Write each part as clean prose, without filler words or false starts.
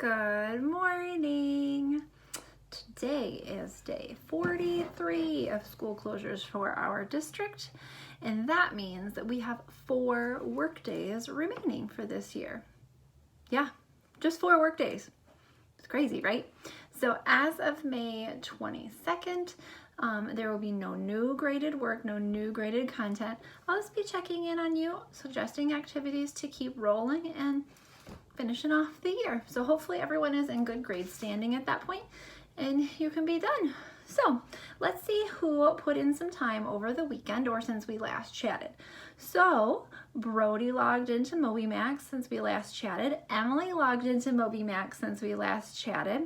Good morning. Today is day 43 of school closures for our district, and that means that we have 4 work days remaining for this year. Yeah, just 4 work days. It's crazy, right? So as of May 22nd, there will be no new graded work, no new graded content. I'll just be checking in on you, suggesting activities to keep rolling and finishing off the year. So hopefully everyone is in good grade standing at that point and you can be done. So let's see who put in some time over the weekend or since we last chatted. So Brody logged into MobyMax since we last chatted. Emily logged into MobyMax since we last chatted.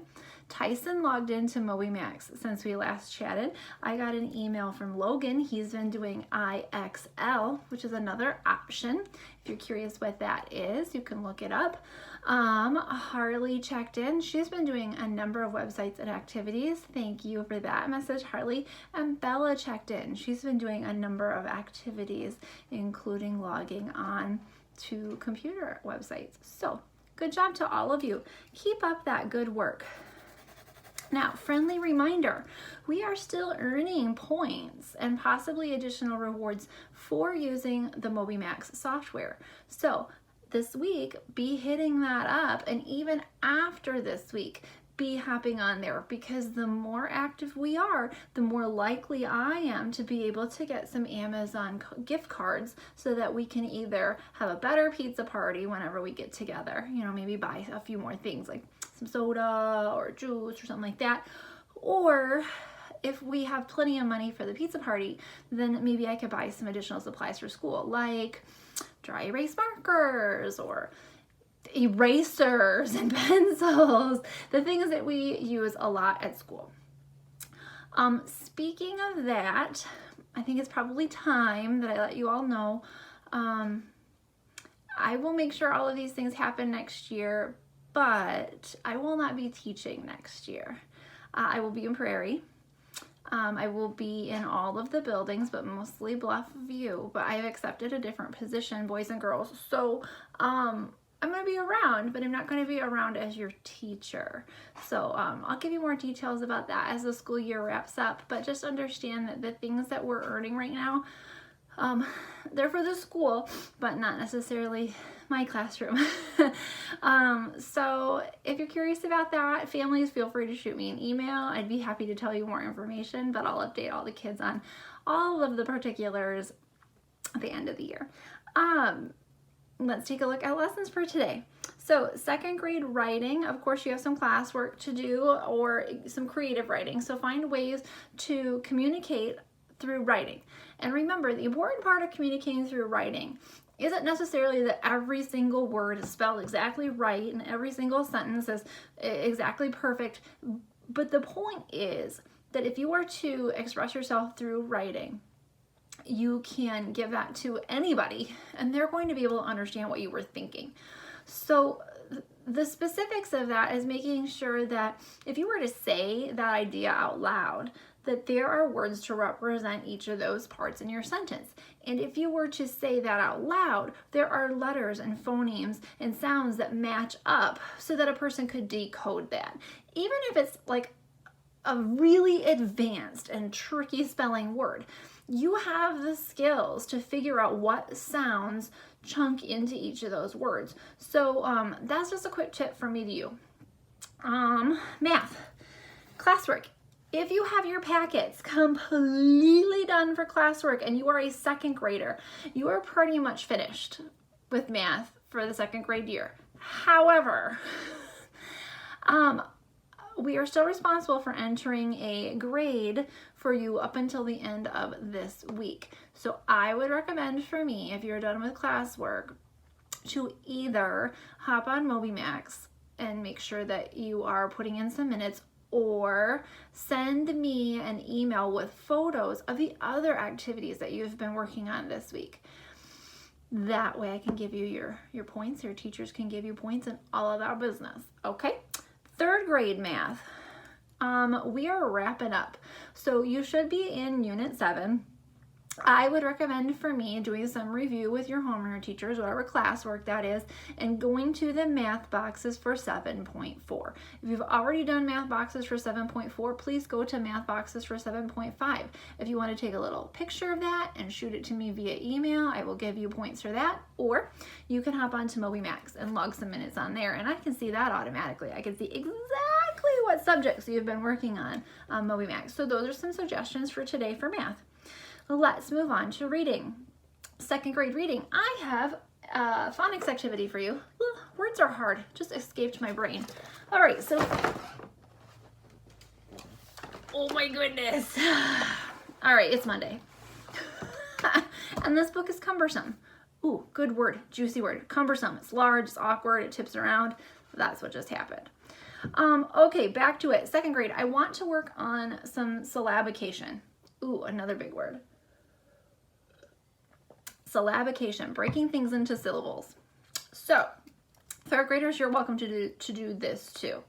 Tyson logged into MobyMax since we last chatted. I got an email from Logan. He's been doing IXL, which is another option. If you're curious what that is, you can look it up. Harley checked in. She's been doing a number of websites and activities. Thank you for that message, Harley. And Bella checked in. She's been doing a number of activities, including logging on to computer websites. So good job to all of you. Keep up that good work. Now, friendly reminder, we are still earning points and possibly additional rewards for using the MobyMax software. So this week, be hitting that up, and even after this week, be hopping on there, because the more active we are, the more likely I am to be able to get some Amazon gift cards so that we can either have a better pizza party whenever we get together, maybe buy a few more things like some soda or juice or something like that, or if we have plenty of money for the pizza party, then maybe I could buy some additional supplies for school, like dry erase markers or erasers and pencils, the things that we use a lot at school. Speaking of that, I think it's probably time that I let you all know, I will make sure all of these things happen next year, but I will not be teaching next year. I will be in Prairie. I will be in all of the buildings, but mostly Bluff View, but I've accepted a different position, boys and girls. So, I'm going to be around, but I'm not going to be around as your teacher. So I'll give you more details about that as the school year wraps up, but just understand that the things that we're earning right now, they're for the school, but not necessarily my classroom. So if you're curious about that, families, feel free to shoot me an email. I'd be happy to tell you more information, but I'll update all the kids on all of the particulars at the end of the year. Let's take a look at lessons for today. So 2nd grade writing, of course you have some classwork to do or some creative writing. So find ways to communicate through writing. And remember, the important part of communicating through writing isn't necessarily that every single word is spelled exactly right and every single sentence is exactly perfect. But the point is that if you are to express yourself through writing, you can give that to anybody and they're going to be able to understand what you were thinking. So the specifics of that is making sure that if you were to say that idea out loud, that there are words to represent each of those parts in your sentence. And if you were to say that out loud, there are letters and phonemes and sounds that match up so that a person could decode that. Even if it's like a really advanced and tricky spelling word, you have the skills to figure out what sounds chunk into each of those words. So that's just a quick tip from me to you. Math, classwork. If you have your packets completely done for classwork and you are a 2nd grader, you are pretty much finished with math for the 2nd grade year. However, we are still responsible for entering a grade for you up until the end of this week. So I would recommend for me, if you're done with classwork, to either hop on MobyMax and make sure that you are putting in some minutes, or send me an email with photos of the other activities that you've been working on this week. That way I can give you your points, your teachers can give you points, and all of our business, okay? 3rd grade math, we are wrapping up. So you should be in Unit 7. I would recommend for me doing some review with your homeroom teachers, whatever classwork that is, and going to the math boxes for 7.4. If you've already done math boxes for 7.4, please go to math boxes for 7.5. If you want to take a little picture of that and shoot it to me via email, I will give you points for that. Or you can hop onto MobyMax and log some minutes on there, and I can see that automatically. I can see exactly what subjects you've been working on MobyMax. So those are some suggestions for today for math. Let's move on to reading. Second grade reading. I have a phonics activity for you. Words are hard, just escaped my brain. All right, so, oh my goodness. All right, it's Monday. And this book is cumbersome. Ooh, good word, juicy word, cumbersome. It's large, it's awkward, it tips around. That's what just happened. Okay, back to it. Second grade, I want to work on some syllabication. Ooh, another big word. Syllabication, breaking things into syllables. So, third graders, you're welcome to do this too.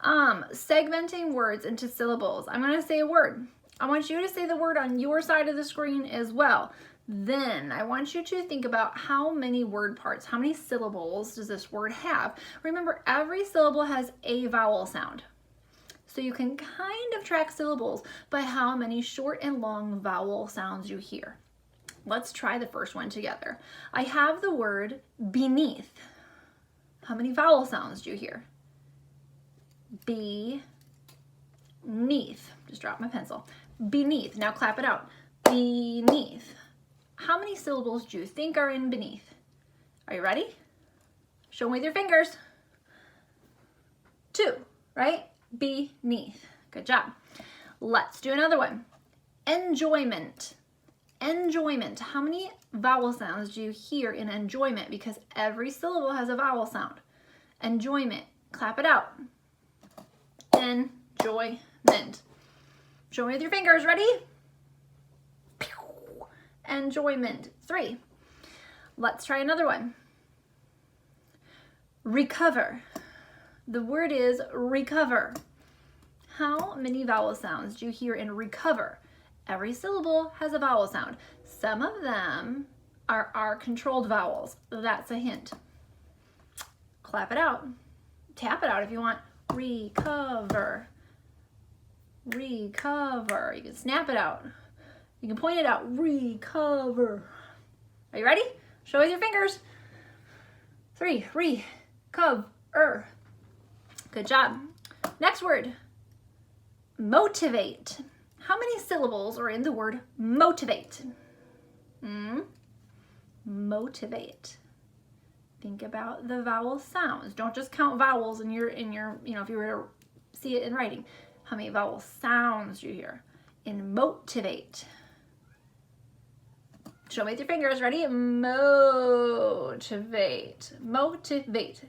Segmenting words into syllables. I'm going to say a word. I want you to say the word on your side of the screen as well. Then I want you to think about how many word parts, how many syllables does this word have? Remember, every syllable has a vowel sound. So you can kind of track syllables by how many short and long vowel sounds you hear. Let's try the first one together. I have the word beneath. How many vowel sounds do you hear? Beneath. Just drop my pencil. Beneath. Now clap it out. Beneath. How many syllables do you think are in beneath? Are you ready? Show me with your fingers. 2, right? Beneath. Good job. Let's do another one. Enjoyment. Enjoyment. How many vowel sounds do you hear in enjoyment? Because every syllable has a vowel sound. Enjoyment. Clap it out. Enjoyment. Show me with your fingers. Ready? Enjoyment. 3. Let's try another one. Recover. The word is recover. How many vowel sounds do you hear in recover? Every syllable has a vowel sound. Some of them are controlled vowels. That's a hint. Clap it out. Tap it out if you want. Recover. Recover. You can snap it out. You can point it out. Recover. Are you ready? Show with your fingers. 3. Recover. Good job. Next word. Motivate. How many syllables are in the word motivate? Motivate. Think about the vowel sounds. Don't just count vowels in your, if you were to see it in writing. How many vowel sounds do you hear in motivate? Show me with your fingers. Ready? Motivate. Motivate.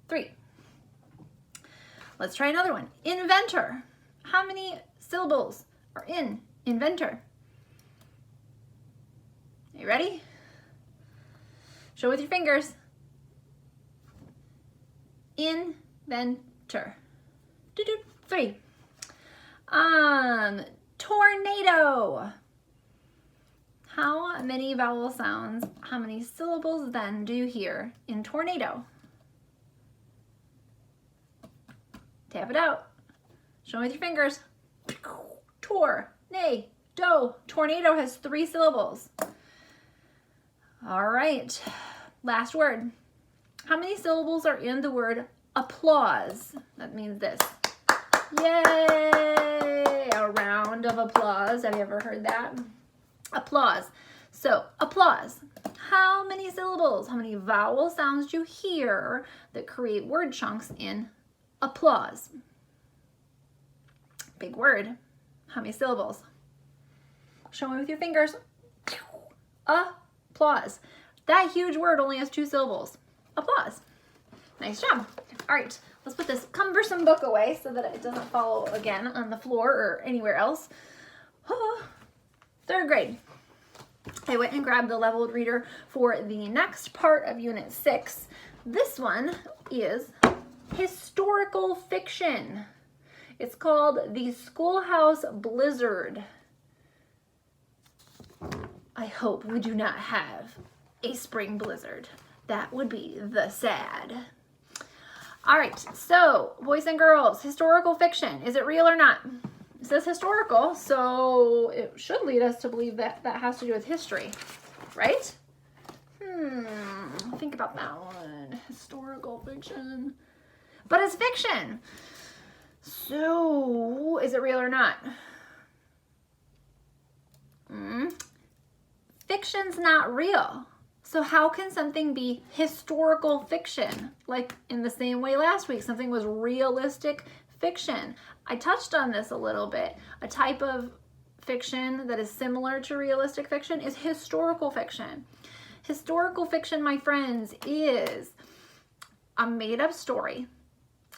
3. Let's try another one. Inventor. How many syllables are in inventor? Are you ready? Show with your fingers. Inventor. 3. Tornado. How many vowel sounds, how many syllables then do you hear in tornado? Tap it out. Show me with your fingers. Tornado. Tornado has 3 syllables. All right. Last word. How many syllables are in the word applause? That means this. Yay! A round of applause. Have you ever heard that? Applause. So, applause. How many syllables, how many vowel sounds do you hear that create word chunks in applause? Big word. How many syllables? Show me with your fingers. Applause. That huge word only has 2 syllables. Applause. Nice job. All right, let's put this cumbersome book away so that it doesn't fall again on the floor or anywhere else. Third grade. I went and grabbed the leveled reader for the next part of Unit 6. This one is historical fiction. It's called The Schoolhouse Blizzard. I hope we do not have a spring blizzard. That would be the sad. All right, so boys and girls, historical fiction, is it real or not? It says historical, so it should lead us to believe that that has to do with history, right? Think about that one. Historical fiction. But it's fiction. So, is it real or not? Fiction's not real. So how can something be historical fiction? Like in the same way last week, something was realistic fiction. I touched on this a little bit. A type of fiction that is similar to realistic fiction is historical fiction. Historical fiction, my friends, is a made-up story,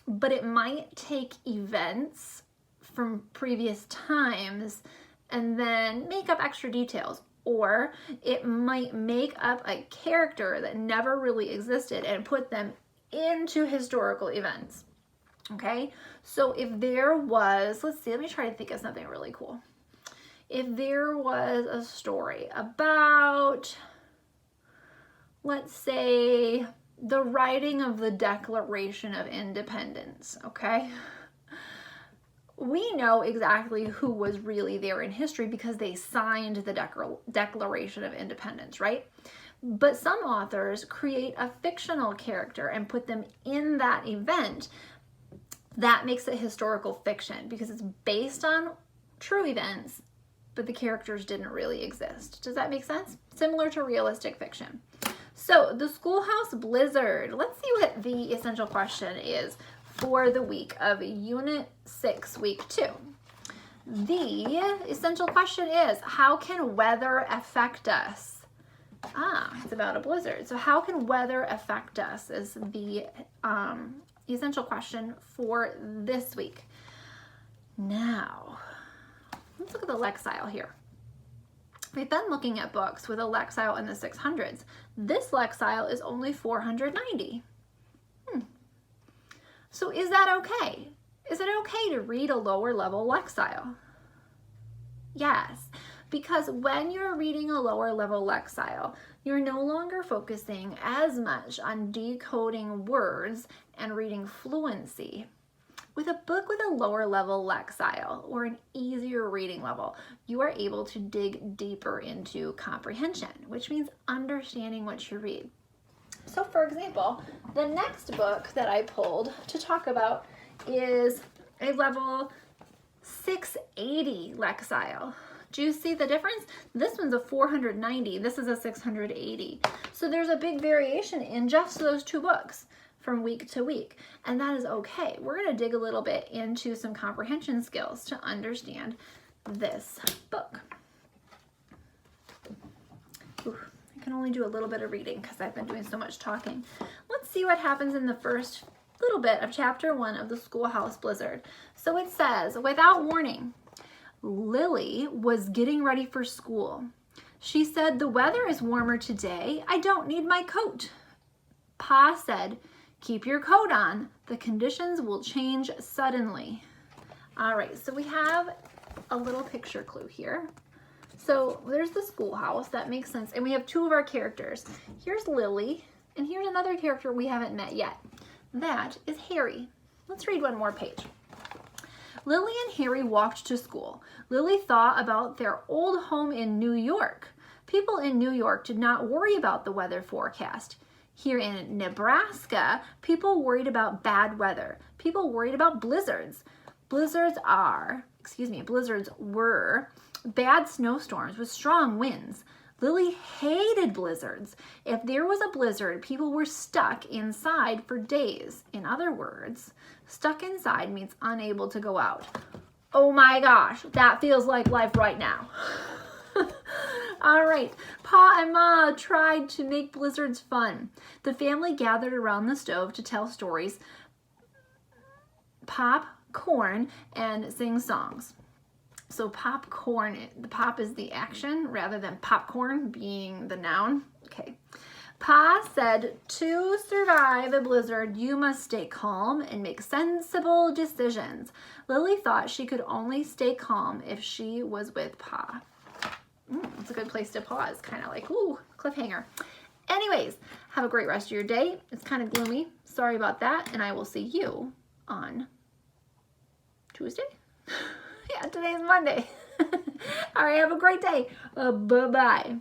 but it might take events from previous times and then make up extra details. Or it might make up a character that never really existed and put them into historical events. Okay, so if there was, let's see, let me try to think of something really cool. If there was a story about, let's say, the writing of the Declaration of Independence, okay? We know exactly who was really there in history because they signed the Declaration of Independence, right? But some authors create a fictional character and put them in that event. That makes it historical fiction because it's based on true events, but the characters didn't really exist. Does that make sense? Similar to realistic fiction. So the Schoolhouse Blizzard, let's see what the essential question is for the week of Unit 6, Week 2. The essential question is, how can weather affect us? It's about a blizzard. So how can weather affect us is the essential question for this week. Now, let's look at the Lexile here. We've been looking at books with a Lexile in the 600s. This Lexile is only 490. So is that okay? Is it okay to read a lower level Lexile? Yes, because when you're reading a lower level Lexile, you're no longer focusing as much on decoding words and reading fluency. With a book with a lower level Lexile or an easier reading level, you are able to dig deeper into comprehension, which means understanding what you read. So for example, the next book that I pulled to talk about is a level 680 Lexile. Do you see the difference? This one's a 490, this is a 680. So there's a big variation in just those two books from week to week, and that is okay. We're gonna dig a little bit into some comprehension skills to understand this book. I can only do a little bit of reading because I've been doing so much talking. Let's see what happens in the first little bit of chapter 1 of the Schoolhouse Blizzard. So it says, without warning, Lily was getting ready for school. She said, "The weather is warmer today. I don't need my coat." Pa said, "Keep your coat on. The conditions will change suddenly." All right, so we have a little picture clue here. So there's the schoolhouse, that makes sense. And we have two of our characters. Here's Lily, and here's another character we haven't met yet. That is Harry. Let's read one more page. Lily and Harry walked to school. Lily thought about their old home in New York. People in New York did not worry about the weather forecast. Here in Nebraska, people worried about bad weather. People worried about blizzards. Blizzards were bad snowstorms with strong winds. Lily hated blizzards. If there was a blizzard, people were stuck inside for days. In other words, stuck inside means unable to go out. Oh my gosh, that feels like life right now. All right, Pa and Ma tried to make blizzards fun. The family gathered around the stove to tell stories, pop corn, and sing songs. So popcorn, the pop is the action rather than popcorn being the noun. Okay. Pa said, "To survive a blizzard, you must stay calm and make sensible decisions." Lily thought she could only stay calm if she was with Pa. It's a good place to pause, kind of like, ooh, cliffhanger. Anyways, have a great rest of your day. It's kind of gloomy. Sorry about that. And I will see you on Tuesday. Yeah, today's Monday. All right, have a great day. Bye-bye.